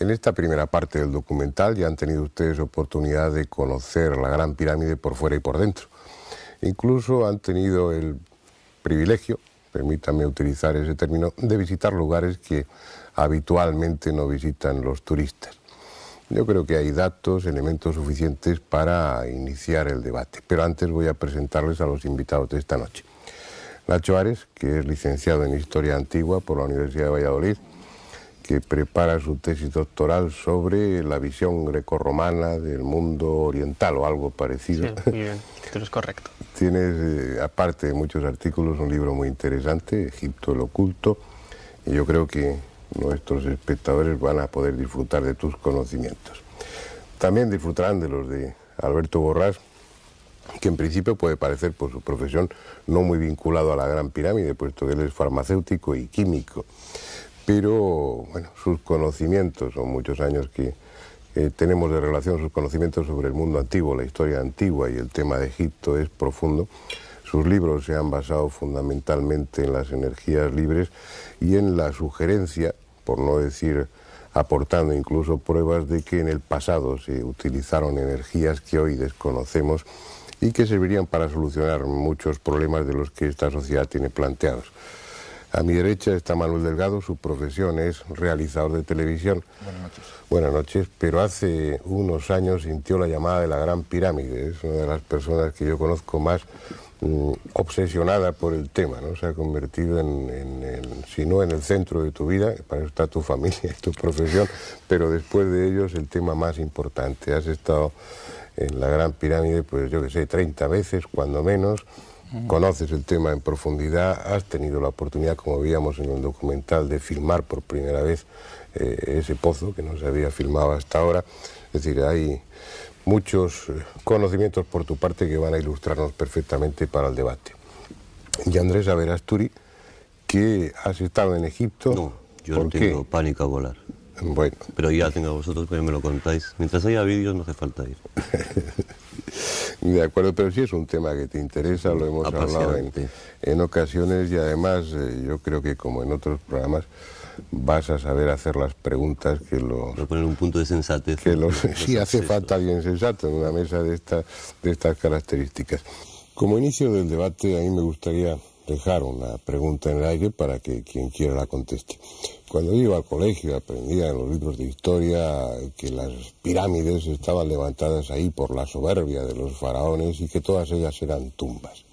En esta primera parte del documental ya han tenido ustedes oportunidad de conocer la Gran Pirámide por fuera y por dentro. Incluso han tenido el privilegio, permítanme utilizar ese término, de visitar lugares que habitualmente no visitan los turistas. Yo creo que hay datos, elementos suficientes para iniciar el debate, pero antes voy a presentarles a los invitados de esta noche. Nacho Ares, que es licenciado en Historia Antigua por la Universidad de Valladolid, que prepara su tesis doctoral sobre la visión grecorromana del mundo oriental o algo parecido. Sí, muy bien, esto es correcto. Tienes, aparte de muchos artículos, un libro muy interesante, Egipto el Oculto, y yo creo que nuestros espectadores van a poder disfrutar de tus conocimientos. También disfrutarán de los de Alberto Borrás, que en principio puede parecer por su profesión no muy vinculado a la Gran Pirámide, puesto que él es farmacéutico y químico. Pero, bueno, sus conocimientos, son muchos años que tenemos de relación, sus conocimientos sobre el mundo antiguo, la historia antigua y el tema de Egipto es profundo. Sus libros se han basado fundamentalmente en las energías libres y en la sugerencia, por no decir aportando incluso pruebas de que en el pasado se utilizaron energías que hoy desconocemos y que servirían para solucionar muchos problemas de los que esta sociedad tiene planteados. A mi derecha está Manuel Delgado, su profesión es realizador de televisión. Buenas noches. Buenas noches, pero hace unos años sintió la llamada de la Gran Pirámide. Es una de las personas que yo conozco más obsesionada por el tema, ¿no? Se ha convertido si no en el centro de tu vida, para eso está tu familia y tu profesión, pero después de ello es el tema más importante. Has estado en la Gran Pirámide, pues yo que sé, 30 veces, cuando menos. Conoces el tema en profundidad, has tenido la oportunidad, como veíamos en el documental, de filmar por primera vez ese pozo que no se había filmado hasta ahora. Es decir, hay muchos conocimientos por tu parte que van a ilustrarnos perfectamente para el debate. Y Andrés Averasturi, que has estado en Egipto. No, yo no tengo pánico a volar. Bueno. Pero ya tengo vosotros que me lo contáis. Mientras haya vídeos no hace falta ir. De acuerdo, pero sí es un tema que te interesa, lo hemos hablado en ocasiones y además yo creo que como en otros programas vas a saber hacer las preguntas que los... Voy a poner un punto de sensatez. Sí hace falta alguien sensato en una mesa de estas características. Como inicio del debate a mí me gustaría dejar una pregunta en el aire para que quien quiera la conteste. Cuando iba al colegio aprendía en los libros de historia que las pirámides estaban levantadas ahí por la soberbia de los faraones y que todas ellas eran tumbas.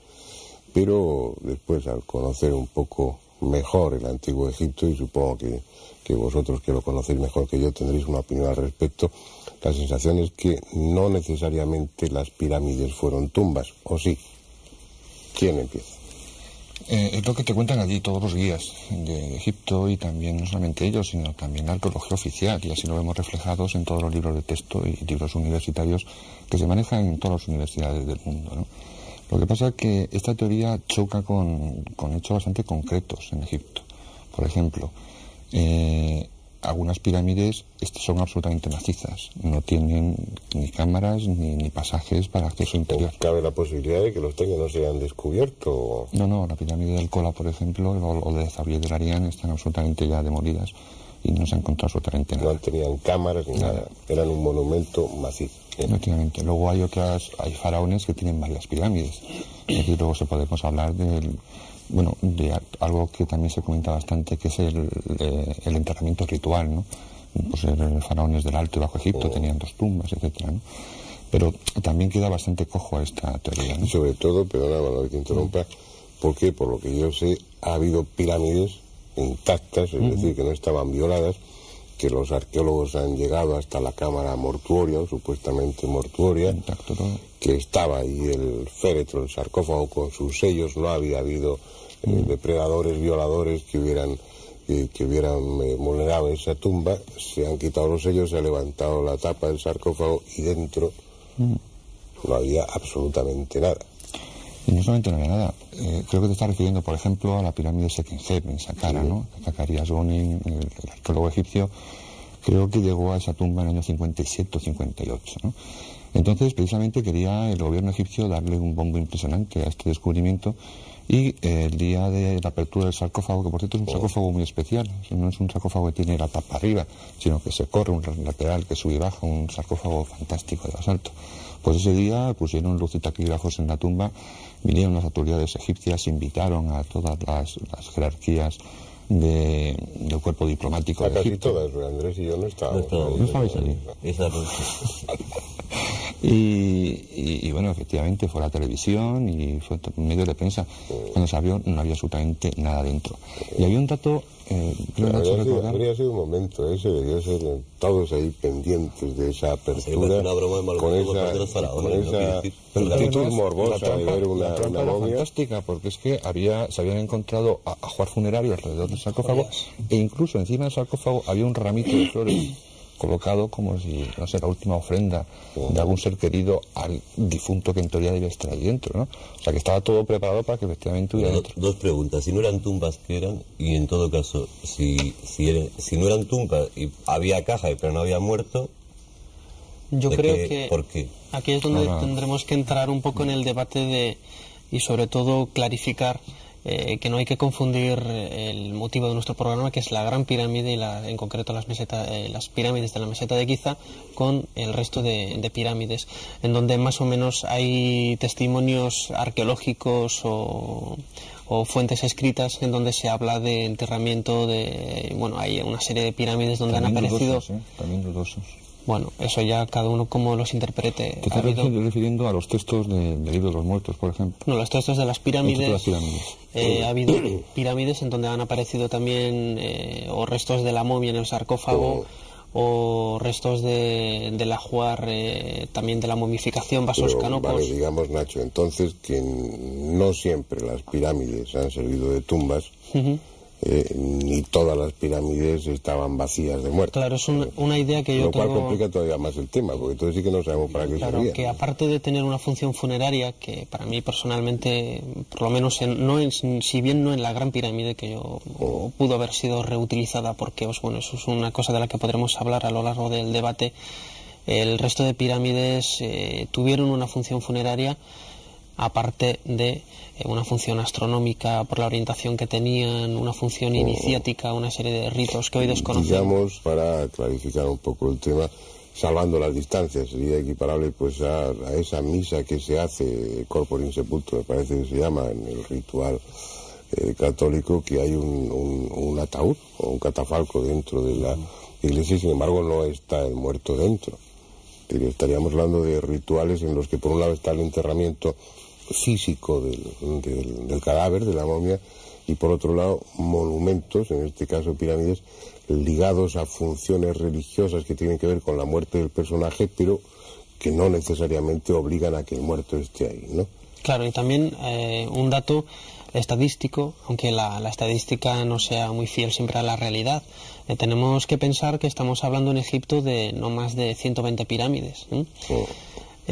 Pero después, al conocer un poco mejor el antiguo Egipto, y supongo que vosotros que lo conocéis mejor que yo tendréis una opinión al respecto, la sensación es que no necesariamente las pirámides fueron tumbas, ¿o sí? ¿Quién empieza? Es lo que te cuentan allí todos los guías de Egipto y también no solamente ellos, sino también la arqueología oficial, y así lo vemos reflejados en todos los libros de texto y libros universitarios que se manejan en todas las universidades del mundo, ¿no? Lo que pasa es que esta teoría choca con hechos bastante concretos en Egipto. Por ejemplo, algunas pirámides son absolutamente macizas, no tienen ni cámaras ni pasajes para acceso interior. ¿Cabe la posibilidad de que los tengan no se hayan descubierto? No, la pirámide del Kola, por ejemplo, o de Zawiya del Arián están absolutamente ya demolidas y no se ha encontrado absolutamente nada. No tenían cámaras ni nada, eran un monumento macizo. Efectivamente. Luego hay faraones que tienen varias pirámides. Es decir, luego podemos hablar de algo que también se comenta bastante, que es el enterramiento ritual, ¿no? Pues los faraones del Alto y Bajo Egipto tenían 2 tumbas, etcétera, ¿no? Pero también queda bastante cojo a esta teoría, ¿no? Y sobre todo, perdona, que te interrumpa, porque por lo que yo sé, ha habido pirámides intactas, es decir, que no estaban violadas, que los arqueólogos han llegado hasta la cámara mortuoria, supuestamente mortuoria, intacto todo, que estaba ahí el féretro, el sarcófago con sus sellos, no había habido depredadores, violadores que hubieran vulnerado esa tumba. Se han quitado los sellos, se ha levantado la tapa del sarcófago y dentro no había absolutamente nada. Y no solamente no había nada, creo que te estás refiriendo, por ejemplo, a la pirámide de Sekenheb en Saqqara, ¿no? Zacarías Gonin, el arqueólogo egipcio, creo que llegó a esa tumba en el año 57 o 58, ¿no? Entonces, precisamente quería el gobierno egipcio darle un bombo impresionante a este descubrimiento Y el día de la apertura del sarcófago, que por cierto es un sarcófago muy especial, no es un sarcófago que tiene la tapa arriba, sino que se corre un lateral que sube y baja, un sarcófago fantástico de basalto. Pues ese día pusieron luz y taquígrafos en la tumba, vinieron las autoridades egipcias, invitaron a todas las jerarquías del cuerpo diplomático de Egipto. Casi todas, Andrés y yo no estábamos. ¿No estabais allí? Y bueno, efectivamente fue la televisión y fue medios de prensa. Cuando se abrió no había absolutamente nada dentro. Y había un dato, habría sido un momento ese, debió ser todos ahí pendientes de esa apertura, una broma con esa actitud morbosa de ver una momia. Fantástica, porque es que se habían encontrado ajuar funerario alrededor del sarcófago, e incluso encima del sarcófago había un ramito de flores colocado como si, no sé, la última ofrenda de algún ser querido al difunto que en teoría debía estar ahí dentro, ¿no? O sea, que estaba todo preparado para que efectivamente hubiera dentro. Dos preguntas. Si no eran tumbas, ¿qué eran? Y en todo caso, si no eran tumbas y había caja pero no había muerto, yo creo que ¿por qué? Aquí es donde tendremos que entrar un poco en el debate y sobre todo clarificar que no hay que confundir el motivo de nuestro programa, que es la Gran Pirámide y en concreto las pirámides de la meseta de Giza, con el resto de pirámides, en donde más o menos hay testimonios arqueológicos o fuentes escritas en donde se habla de enterramiento hay una serie de pirámides donde también han aparecido también dudosos. Bueno, eso ya cada uno como los interprete. ¿Te estás refiriendo a los textos del libro de los muertos, por ejemplo? No, los textos de las pirámides. Ha habido pirámides en donde han aparecido también o restos de la momia en el sarcófago o restos del ajuar, también de la momificación, vasos canopos. Vale, digamos, Nacho, entonces que no siempre las pirámides han servido de tumbas. Ni todas las pirámides estaban vacías de muertos. Claro, es una idea que yo tengo... Lo cual complica todavía más el tema, porque entonces sí que no sabemos para qué servía. Claro, que aparte de tener una función funeraria, que para mí personalmente, por lo menos si bien no en la Gran Pirámide, que pudo haber sido reutilizada, porque eso es una cosa de la que podremos hablar a lo largo del debate, el resto de pirámides tuvieron una función funeraria, aparte de una función astronómica por la orientación que tenían, una función iniciática, una serie de ritos que hoy desconocemos. Digamos, para clarificar un poco el tema, salvando las distancias, sería equiparable pues a esa misa que se hace corpore in sepulcro, me parece que se llama en el ritual católico, que hay un ataúd o un catafalco dentro de la iglesia y sin embargo no está el muerto dentro. Estaríamos hablando de rituales en los que por un lado está el enterramiento físico del cadáver, de la momia, y por otro lado monumentos, en este caso pirámides, ligados a funciones religiosas que tienen que ver con la muerte del personaje, pero que no necesariamente obligan a que el muerto esté ahí, ¿no? Claro, y también un dato estadístico, aunque la estadística no sea muy fiel siempre a la realidad, tenemos que pensar que estamos hablando en Egipto de no más de 120 pirámides,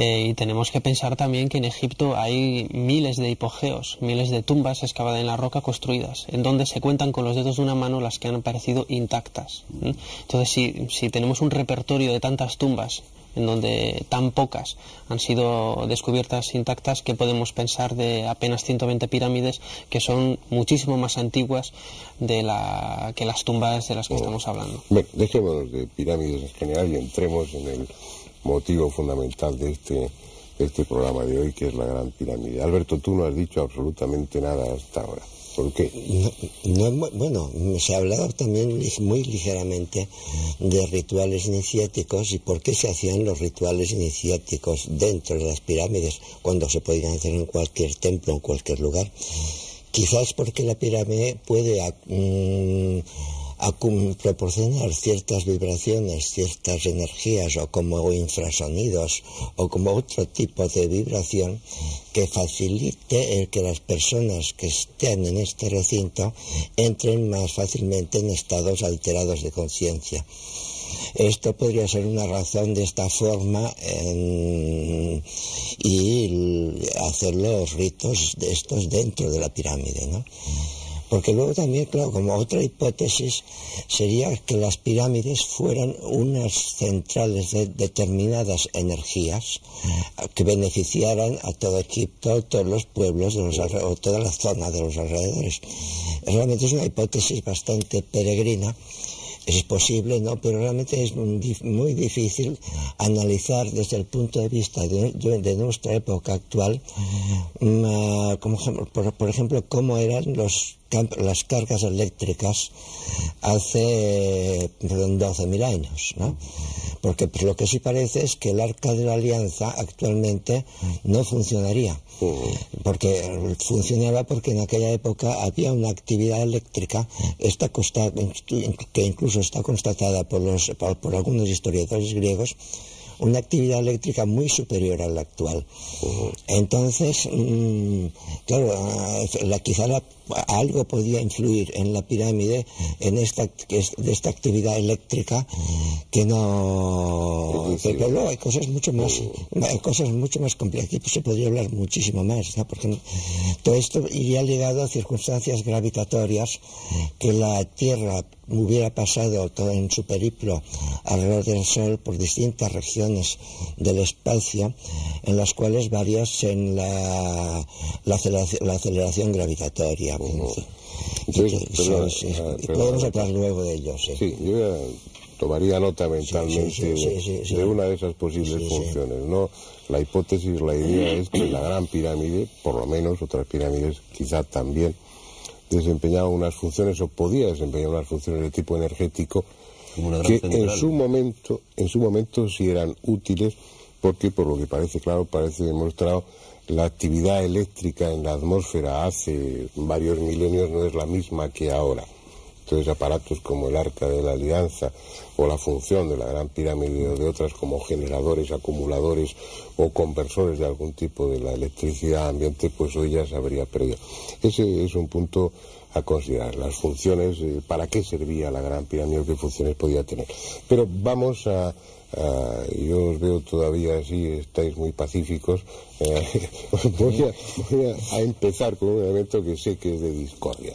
y tenemos que pensar también que en Egipto hay miles de hipogeos, miles de tumbas excavadas en la roca construidas, en donde se cuentan con los dedos de una mano las que han aparecido intactas. Entonces, si tenemos un repertorio de tantas tumbas, en donde tan pocas han sido descubiertas intactas, ¿qué podemos pensar de apenas 120 pirámides que son muchísimo más antiguas que las tumbas de las que estamos hablando? Bueno, dejémonos de pirámides en general y entremos en el motivo fundamental de este programa de hoy, que es la Gran Pirámide. Alberto, tú no has dicho absolutamente nada hasta ahora. ¿Por qué? Bueno, se ha hablado también muy ligeramente de rituales iniciáticos y por qué se hacían los rituales iniciáticos dentro de las pirámides cuando se podían hacer en cualquier templo, en cualquier lugar. Quizás porque la pirámide puede proporcionar ciertas vibraciones, ciertas energías o como infrasonidos o como otro tipo de vibración que facilite el que las personas que estén en este recinto entren más fácilmente en estados alterados de conciencia. Esto podría ser una razón de esta forma y hacer los ritos de estos dentro de la pirámide, ¿no? Porque luego también, claro, como otra hipótesis sería que las pirámides fueran unas centrales de determinadas energías que beneficiaran a todo Egipto, todos los pueblos de los o toda la zona de los alrededores. Realmente es una hipótesis bastante peregrina. Es posible, ¿no? Pero realmente es muy difícil analizar desde el punto de vista de nuestra época actual, por ejemplo, cómo eran las cargas eléctricas hace 12.000 años, ¿no? Porque pues, lo que sí parece es que el Arca de la Alianza actualmente no funcionaría, porque funcionaba porque en aquella época había una actividad eléctrica que incluso está constatada por algunos historiadores griegos, una actividad eléctrica muy superior a la actual. Entonces, claro, quizá algo podía influir en la pirámide, de esta actividad eléctrica, que no... Pero luego hay cosas mucho más complejas. Aquí pues, se podría hablar muchísimo más, ¿no? Porque todo esto iría ligado a circunstancias gravitatorias, que la Tierra hubiera pasado todo en su periplo alrededor del Sol por distintas regiones del espacio, en las cuales varían la aceleración gravitatoria. Podemos hablar luego de ello. Sí, yo ya tomaría nota mentalmente de una de esas posibles funciones, ¿no? La hipótesis, la idea es que la Gran Pirámide, por lo menos otras pirámides quizá también, desempeñaba unas funciones, o podía desempeñar unas funciones de tipo energético, que en su momento sí eran útiles, porque por lo que parece claro, parece demostrado, la actividad eléctrica en la atmósfera hace varios milenios no es la misma que ahora. Entonces aparatos como el Arca de la Alianza o la función de la Gran Pirámide o de otras como generadores, acumuladores o conversores de algún tipo de la electricidad ambiente, pues hoy ya se habría perdido. Ese es un punto a considerar, las funciones, para qué servía la Gran Pirámide o qué funciones podía tener. Pero vamos yo os veo todavía así, estáis muy pacíficos. Voy a empezar con un elemento que sé que es de discordia.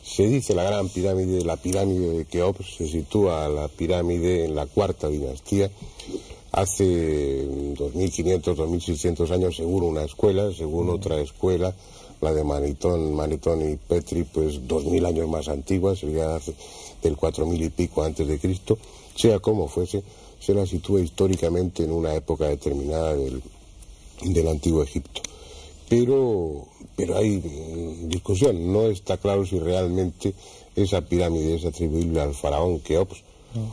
Se dice la Gran Pirámide, la pirámide de Keops, se sitúa la pirámide en la cuarta dinastía, hace 2500, 2600 años, según una escuela, según otra escuela, la de Manetón y Petri, pues 2000 años más antigua, sería del 4000 y pico antes de Cristo. Sea como fuese, se la sitúa históricamente en una época determinada del antiguo Egipto. Pero hay discusión, no está claro si realmente esa pirámide es atribuible al faraón Keops,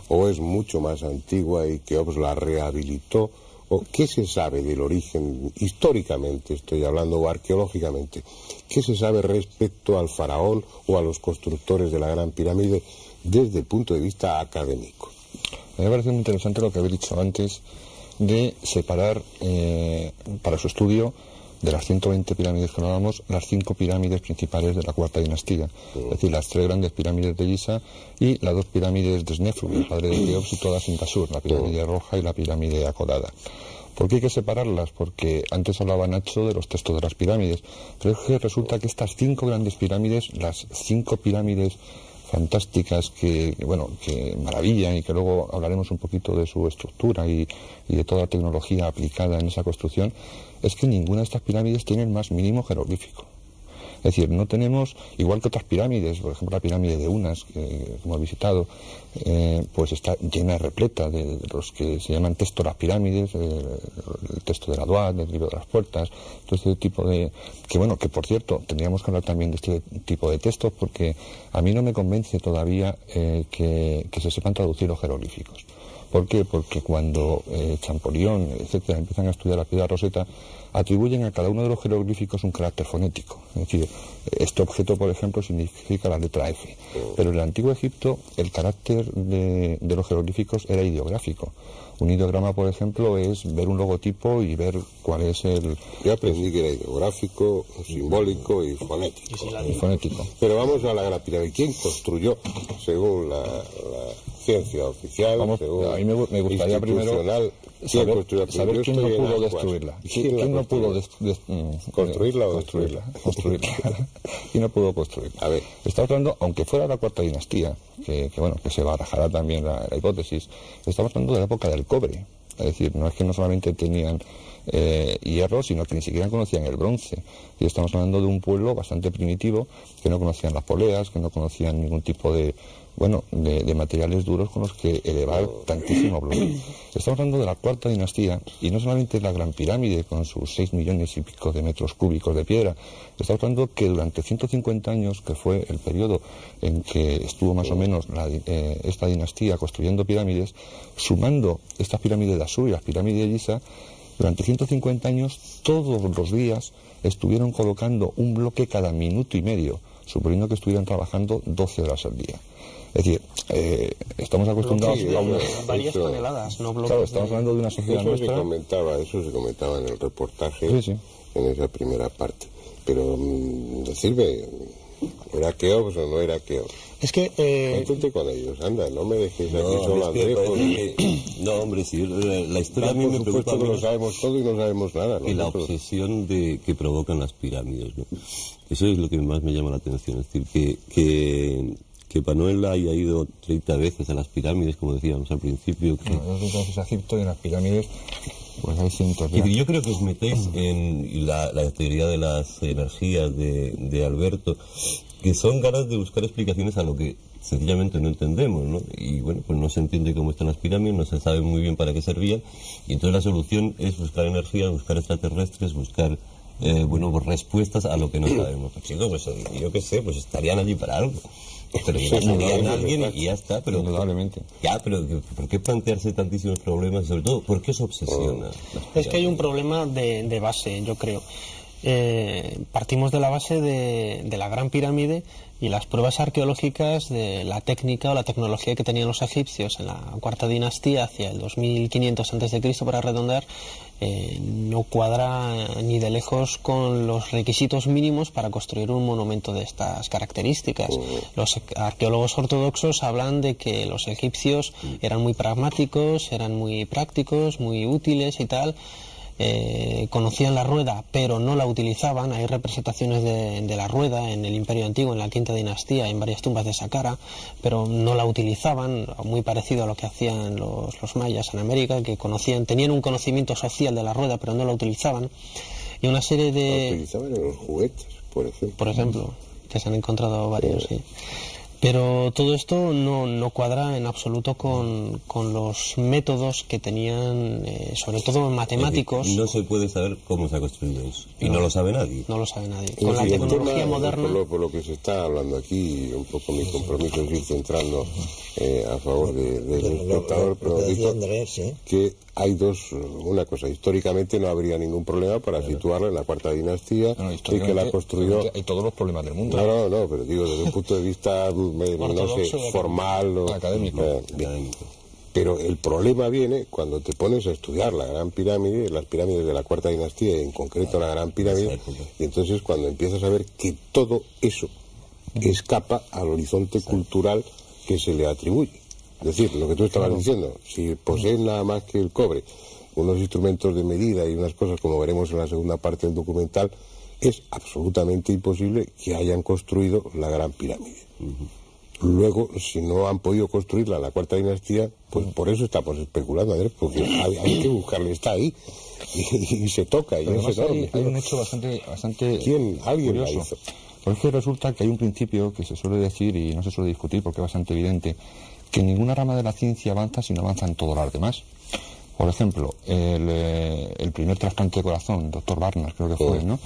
o es mucho más antigua y Keops la rehabilitó, o qué se sabe del origen, históricamente estoy hablando, o arqueológicamente, qué se sabe respecto al faraón o a los constructores de la Gran Pirámide desde el punto de vista académico. A mí me parece muy interesante lo que habéis dicho antes de separar para su estudio de las 120 pirámides que hablábamos, las 5 pirámides principales de la cuarta dinastía, es decir, las 3 grandes pirámides de Giza y las 2 pirámides de Snefru, el padre de Keops, situadas en Tasur, la pirámide roja y la pirámide acodada. ¿Por qué hay que separarlas? Porque antes hablaba Nacho de los textos de las pirámides, pero es que resulta que estas 5 grandes pirámides, las 5 pirámides fantásticas que maravillan, y que luego hablaremos un poquito de su estructura y de toda la tecnología aplicada en esa construcción, es que ninguna de estas pirámides tiene el más mínimo jeroglífico. Es decir, no tenemos, igual que otras pirámides, por ejemplo la pirámide de Unas, que hemos visitado, pues está llena, repleta de los que se llaman texto de las pirámides, el texto de la Duat, del libro de las puertas, todo este tipo de... que por cierto, tendríamos que hablar también de este tipo de textos, porque a mí no me convence todavía que se sepan traducir los jeroglíficos. ¿Por qué? Porque cuando Champollion, etcétera, empiezan a estudiar la piedra Rosetta, atribuyen a cada uno de los jeroglíficos un carácter fonético. Es decir, este objeto, por ejemplo, significa la letra F. Pero en el antiguo Egipto el carácter de los jeroglíficos era ideográfico. Un ideograma, por ejemplo, es ver un logotipo y ver cuál es el... Yo aprendí que era ideográfico, simbólico y fonético. Pero vamos a la Gran Pirámide. ¿Quién construyó, según la ciencia oficial, según a mí me gustaría primero saber quién no pudo destruirla. ¿Quién no pudo construirla o destruirla? Construirla. ¿Quién no pudo construirla? A ver. Estamos hablando, aunque fuera la cuarta dinastía, que se barajará también la hipótesis, estamos hablando de la época del cobre. Es decir, no es que no solamente tenían hierro, sino que ni siquiera conocían el bronce. Y estamos hablando de un pueblo bastante primitivo, que no conocían las poleas, que no conocían ningún tipo de materiales duros con los que elevar tantísimo bloque. Estamos hablando de la cuarta dinastía, y no solamente la Gran Pirámide con sus 6 millones y pico de metros cúbicos de piedra. Estamos hablando que durante 150 años, que fue el periodo en que estuvo más o menos esta dinastía construyendo pirámides, sumando estas pirámides de Asur y las pirámides de Giza, durante 150 años todos los días estuvieron colocando un bloque cada minuto y medio, suponiendo que estuvieran trabajando 12 horas al día. Es decir, estamos acostumbrados a varias toneladas, no bloques. Claro, estamos hablando de una sociedad nuestra. Eso se comentaba en el reportaje, sí. En esa primera parte. Pero, decirme, ¿era Keops o no era Keops? Es que... Contente con ellos, anda, no me dejes aquí sola. No, hombre, sí, la historia a mí me preocupa. Que lo sabemos todo y no sabemos nada. Y la obsesión que provocan las pirámides, ¿no? Eso es lo que más me llama la atención. Es decir, que Manuel haya ido 30 veces a las pirámides, como decíamos al principio. No, 2 veces a Egipto y en las pirámides pues hay cientos. Y yo creo que os metéis en la teoría de las energías de Alberto, que son ganas de buscar explicaciones a lo que sencillamente no entendemos, ¿no? Y bueno, pues no se entiende cómo están las pirámides, no se sabe muy bien para qué servían, y entonces la solución es buscar energía, buscar extraterrestres, buscar pues respuestas a lo que no sabemos. Pues, yo qué sé, pues estarían allí para algo. Pero llegarían a alguien y ya está. Pero indudablemente. Ya, pero ¿por qué plantearse tantísimos problemas? Y sobre todo, ¿por qué se obsesiona? Es que hay un problema de base, yo creo. Partimos de la base de la Gran Pirámide y las pruebas arqueológicas de la técnica o la tecnología que tenían los egipcios en la cuarta dinastía hacia el 2500 a.C. para redondear, no cuadra ni de lejos con los requisitos mínimos para construir un monumento de estas características. Los arqueólogos ortodoxos hablan de que los egipcios eran muy pragmáticos, eran muy prácticos, muy útiles y tal. Conocían la rueda pero no la utilizaban. Hay representaciones de la rueda en el Imperio Antiguo, en la quinta dinastía, en varias tumbas de Saqqara, pero no la utilizaban, muy parecido a lo que hacían los mayas en América, que tenían un conocimiento social de la rueda pero no la utilizaban, y una serie de... La utilizaban en los juguetes, por ejemplo, que se han encontrado varios, sí. Pero todo esto no cuadra en absoluto con los métodos que tenían, sobre todo matemáticos. No se puede saber cómo se ha construido eso. Y no lo sabe nadie. No lo sabe nadie. Con la tecnología moderna... Por lo que se está hablando aquí, un poco mi compromiso es ir centrando a favor del espectador, pero dicho que hay una cosa, históricamente no habría ningún problema para situarla en la cuarta dinastía y que la construyó... Hay todos los problemas del mundo. No, pero digo, desde un punto de vista, no sé, formal o académico. Pero el problema viene cuando te pones a estudiar la Gran Pirámide, las pirámides de la cuarta dinastía, y en concreto la Gran Pirámide, y entonces cuando empiezas a ver que todo eso escapa al horizonte cultural que se le atribuye. Es decir, lo que tú estabas diciendo, si poseen nada más que el cobre, unos instrumentos de medida y unas cosas, como veremos en la segunda parte del documental, es absolutamente imposible que hayan construido la Gran Pirámide. Luego, si no han podido construirla en la cuarta dinastía, pues por eso estamos especulando, Andrés, porque hay que buscarle, está ahí, y se toca, y no se toca. Hay un hecho bastante ¿Alguien curioso. la hizo? Porque resulta que hay un principio que se suele decir y no se suele discutir porque es bastante evidente, que ninguna rama de la ciencia avanza si no avanzan todas las demás. Por ejemplo, el primer trasplante de corazón, el doctor Barnard creo que fue, ¿no?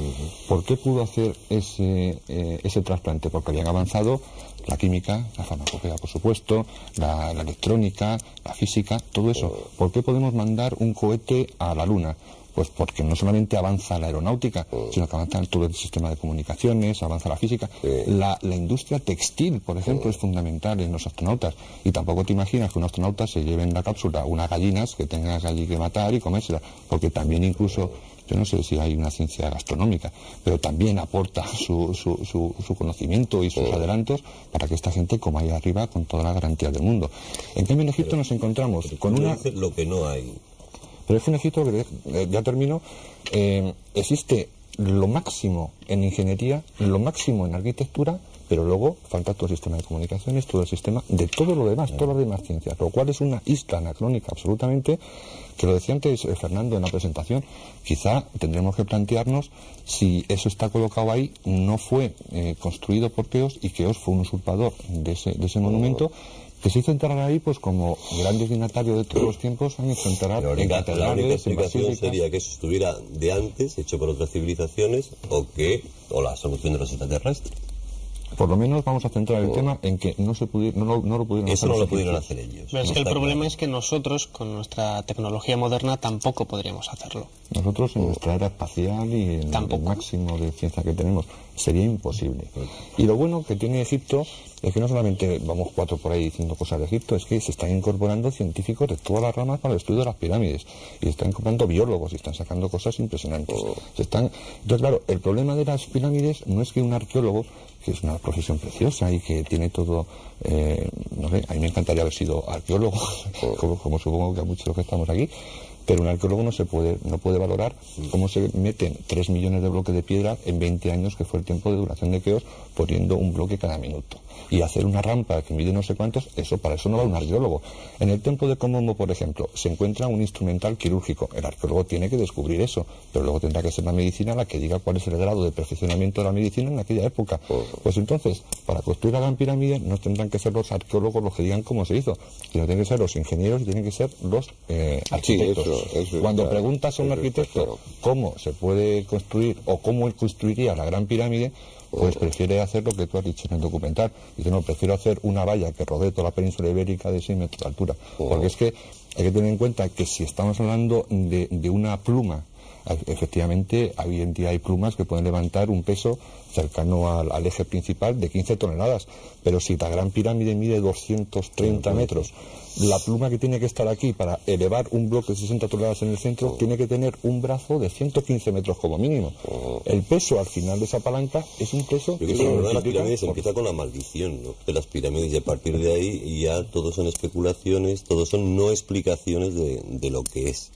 ¿Por qué pudo hacer ese trasplante? Porque habían avanzado la química, la farmacopea, por supuesto, la electrónica, la física, todo eso. ¿Por qué podemos mandar un cohete a la Luna? Pues porque no solamente avanza la aeronáutica, sino que avanza todo el sistema de comunicaciones, avanza la física. La industria textil, por ejemplo, es fundamental en los astronautas. Y tampoco te imaginas que un astronauta se lleve en la cápsula unas gallinas que tengas allí que matar y comérselas, porque también incluso, yo no sé si hay una ciencia gastronómica, pero también aporta su conocimiento y sus adelantos para que esta gente coma ahí arriba con toda la garantía del mundo. En cambio, en Egipto nos encontramos con una... Lo que no hay. Pero es un Egipto que, ya termino, existe lo máximo en ingeniería, lo máximo en arquitectura, pero luego falta todo el sistema de comunicaciones, todo el sistema de todo lo demás, todas las demás ciencias, lo cual es una isla anacrónica absolutamente, que lo decía antes Fernando en la presentación. Quizá tendremos que plantearnos si eso está colocado ahí, no fue construido por Keops, y Keops fue un usurpador de ese monumento, que se hizo enterrar ahí, pues como grandes dignatarios de todos los tiempos han hecho enterrar en catedrales. La única explicación sería que eso estuviera de antes, hecho por otras civilizaciones, o la solución de los extraterrestres. Por lo menos vamos a centrar el tema en que no lo pudieron hacer. Eso no lo pudieron hacer ellos. Pero es que el problema es que nosotros, con nuestra tecnología moderna, tampoco podríamos hacerlo. Nosotros, en nuestra era espacial y en el máximo de ciencia que tenemos, sería imposible. Y lo bueno que tiene Egipto es que no solamente vamos 4 por ahí diciendo cosas de Egipto, es que se están incorporando científicos de todas las ramas para el estudio de las pirámides, y están incorporando biólogos y están sacando cosas impresionantes. Entonces, claro, el problema de las pirámides no es que un arqueólogo, que es una profesión preciosa y que tiene todo, no sé, a mí me encantaría haber sido arqueólogo, como supongo que a muchos de los que estamos aquí, pero un arqueólogo no puede valorar cómo se meten 3 millones de bloques de piedra en 20 años, que fue el tiempo de duración de Keops, poniendo un bloque cada minuto. Y hacer una rampa que mide no sé cuántos, para eso no va un arqueólogo. En el templo de Komombo, por ejemplo, se encuentra un instrumental quirúrgico. El arqueólogo tiene que descubrir eso, pero luego tendrá que ser la medicina la que diga cuál es el grado de perfeccionamiento de la medicina en aquella época. Pues entonces, para construir la Gran Pirámide no tendrán que ser los arqueólogos los que digan cómo se hizo, sino tienen que ser los ingenieros y tienen que ser los arquitectos. Cuando preguntas a un arquitecto cómo se puede construir o cómo él construiría la Gran Pirámide, pues prefiere hacer lo que tú has dicho en el documental. Dice, no, prefiero hacer una valla que rodee toda la península ibérica de 6 metros de altura. Porque es que hay que tener en cuenta que si estamos hablando de una pluma, efectivamente hoy en día hay plumas que pueden levantar un peso cercano al eje principal de 15 toneladas, pero si la Gran Pirámide mide 230 metros, la pluma que tiene que estar aquí para elevar un bloque de 60 toneladas en el centro tiene que tener un brazo de 115 metros como mínimo. El peso al final de esa palanca es un peso que se multiplica. Las pirámides empieza con la maldición, ¿no?, de las pirámides, y a partir de ahí ya todo son especulaciones, todo son no explicaciones de lo que es.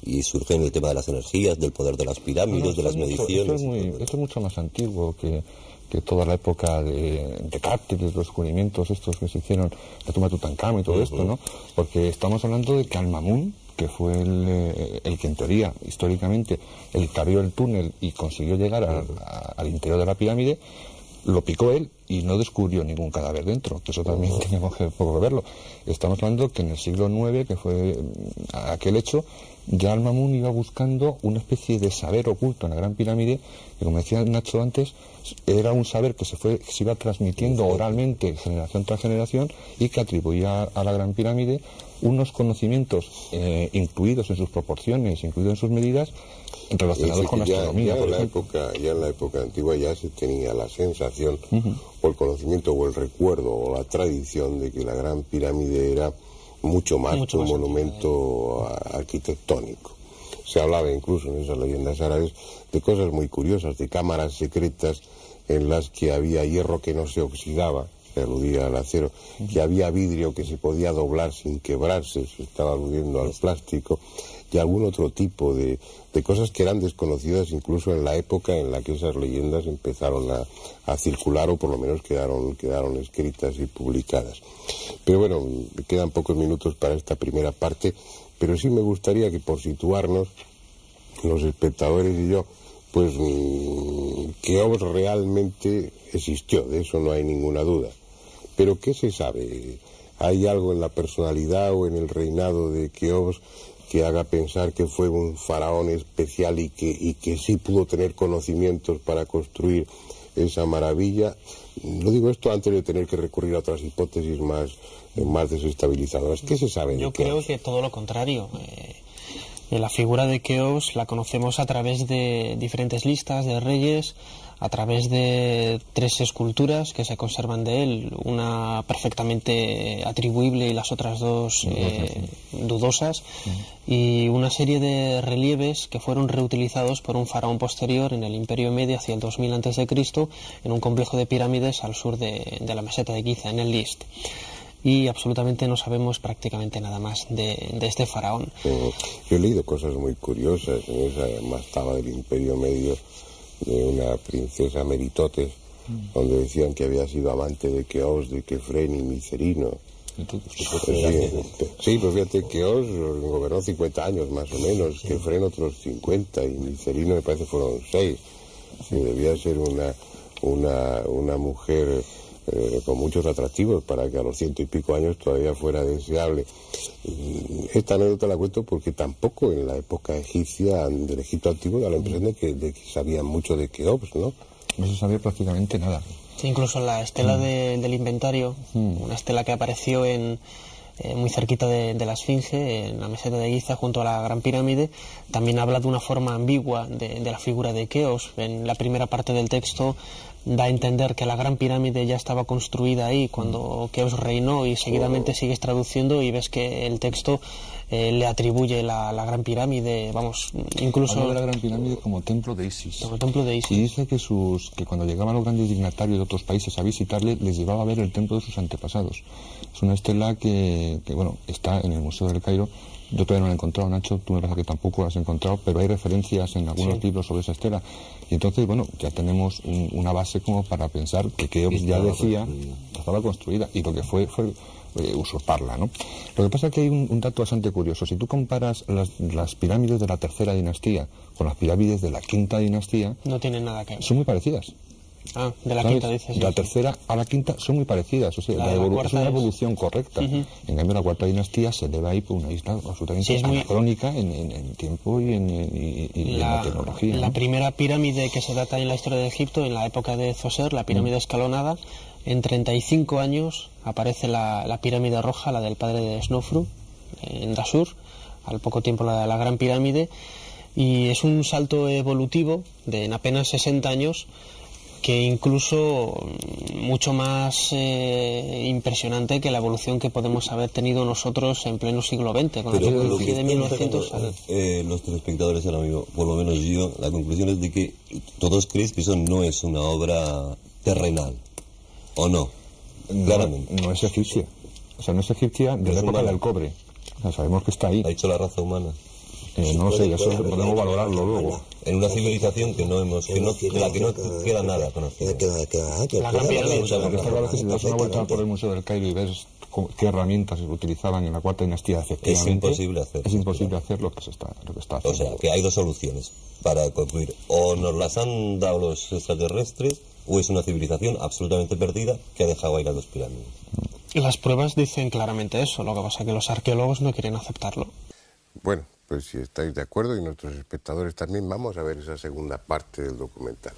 Y surge en el tema de las energías, del poder de las pirámides, de las mediciones. Esto es mucho más antiguo que toda la época de Descartes, los descubrimientos estos que se hicieron, la tumba de Tutankamón y todo esto, ¿no? Porque estamos hablando de que Al-Mamun, que fue el que en teoría, históricamente, él abrió el túnel y consiguió llegar al interior de la pirámide, lo picó él y no descubrió ningún cadáver dentro, que eso también tenemos que poco verlo. Estamos hablando que en el siglo IX, que fue aquel hecho, ya Al-Mamun iba buscando una especie de saber oculto en la Gran Pirámide, que, como decía Nacho antes, era un saber que se iba transmitiendo oralmente generación tras generación, y que atribuía a la Gran Pirámide unos conocimientos incluidos en sus proporciones, incluidos en sus medidas, relacionados con la astronomía. Ya en la época antigua ya se tenía la sensación, o el conocimiento, o el recuerdo, o la tradición de que la Gran Pirámide era mucho más que un monumento arquitectónico. Se hablaba incluso en esas leyendas árabes de cosas muy curiosas, de cámaras secretas en las que había hierro que no se oxidaba, se aludía al acero, que había vidrio que se podía doblar sin quebrarse, se estaba aludiendo al plástico, y algún otro tipo de cosas que eran desconocidas incluso en la época en la que esas leyendas empezaron a circular, o por lo menos quedaron escritas y publicadas. Pero bueno, me quedan pocos minutos para esta primera parte, pero sí me gustaría que, por situarnos, los espectadores y yo, pues Keops realmente existió, de eso no hay ninguna duda. Pero ¿qué se sabe? ¿Hay algo en la personalidad o en el reinado de Keops que haga pensar que fue un faraón especial y que sí pudo tener conocimientos para construir esa maravilla? No digo esto antes de tener que recurrir a otras hipótesis más desestabilizadoras. ¿Qué se sabe? Yo creo que todo lo contrario. La figura de Keops la conocemos a través de diferentes listas de reyes, a través de 3 esculturas que se conservan de él, una perfectamente atribuible y las otras 2 dudosas, y una serie de relieves que fueron reutilizados por un faraón posterior en el Imperio Medio hacia el 2000 a.C. en un complejo de pirámides al sur de la meseta de Giza, en el List. Y absolutamente no sabemos prácticamente nada más de este faraón. Yo he leído cosas muy curiosas en esa mastaba del Imperio Medio, de una princesa Meritotes, donde decían que había sido amante de Keops, de Kefren y Micerino. Sí, pues fíjate, Keops gobernó 50 años más o menos, Kefren otros 50 y Micerino me parece fueron 6. Sí, debía ser una mujer con muchos atractivos para que a los 100 y pico años todavía fuera deseable. Esta anécdota la cuento porque tampoco en la época egipcia, del Egipto antiguo, da la impresión de que sabían mucho de Keops, ¿no? No se sabía prácticamente nada. Sí, incluso la estela del inventario, una estela que apareció muy cerquita de la Esfinge, en la meseta de Giza, junto a la Gran Pirámide, también habla de una forma ambigua de la figura de Keops. En la primera parte del texto da a entender que la Gran Pirámide ya estaba construida ahí cuando Keops reinó, y seguidamente sigues traduciendo y ves que el texto le atribuye la Gran Pirámide, vamos, incluso... Habla de la Gran Pirámide como templo de Isis. Como templo de Isis. Y dice que cuando llegaban los grandes dignatarios de otros países a visitarle, les llevaba a ver el templo de sus antepasados. Es una estela que bueno, está en el Museo del Cairo. Yo todavía no la he encontrado, Nacho, tú me parece que tampoco la has encontrado, pero hay referencias en algunos libros sobre esa estela. Y entonces, bueno, ya tenemos una base como para pensar que Keops ya decía, estaba construida, y lo que fue usurparla, ¿no? Lo que pasa es que hay un dato bastante curioso. Si tú comparas las pirámides de la tercera dinastía con las pirámides de la quinta dinastía, no tienen nada que ver. Son muy parecidas. Ah, de la ¿sabes? quinta dices. De la tercera a la quinta son muy parecidas, o sea, es una evolución correcta. En cambio, la cuarta dinastía se eleva ahí por una isla absolutamente anacrónica en tiempo y en la tecnología. La primera pirámide que se data en la historia de Egipto, en la época de Zoser, la pirámide escalonada, en 35 años aparece la pirámide roja, la del padre de Snofru, en Dashur, al poco tiempo la Gran Pirámide, y es un salto evolutivo en apenas 60 años, que incluso mucho más impresionante que la evolución que podemos haber tenido nosotros en pleno siglo XX, con la tecnología de 1900. Los telespectadores ahora mismo, por lo menos yo, la conclusión es de que todos creéis que eso no es una obra terrenal, ¿o no? Claramente. No es egipcia. O sea, no es egipcia de la época del cobre. O sea, sabemos que está ahí. ¿Ha hecho la raza humana? No lo sé, eso podemos valorarlo luego. En una civilización de la que no queda nada conocido. La Gran Pirámide. O sea, porque está claro que si te das una vuelta por el Museo del Cairo y ves qué herramientas se utilizaban en la cuarta dinastía, efectivamente, es imposible hacer lo que se está haciendo. O sea, que hay 2 soluciones para concluir. O nos las han dado los extraterrestres, o es una civilización absolutamente perdida que ha dejado ahí las 2 pirámides. Las pruebas dicen claramente eso, lo que pasa es que los arqueólogos no quieren aceptarlo. Bueno, pues si estáis de acuerdo y nuestros espectadores también, vamos a ver esa segunda parte del documental.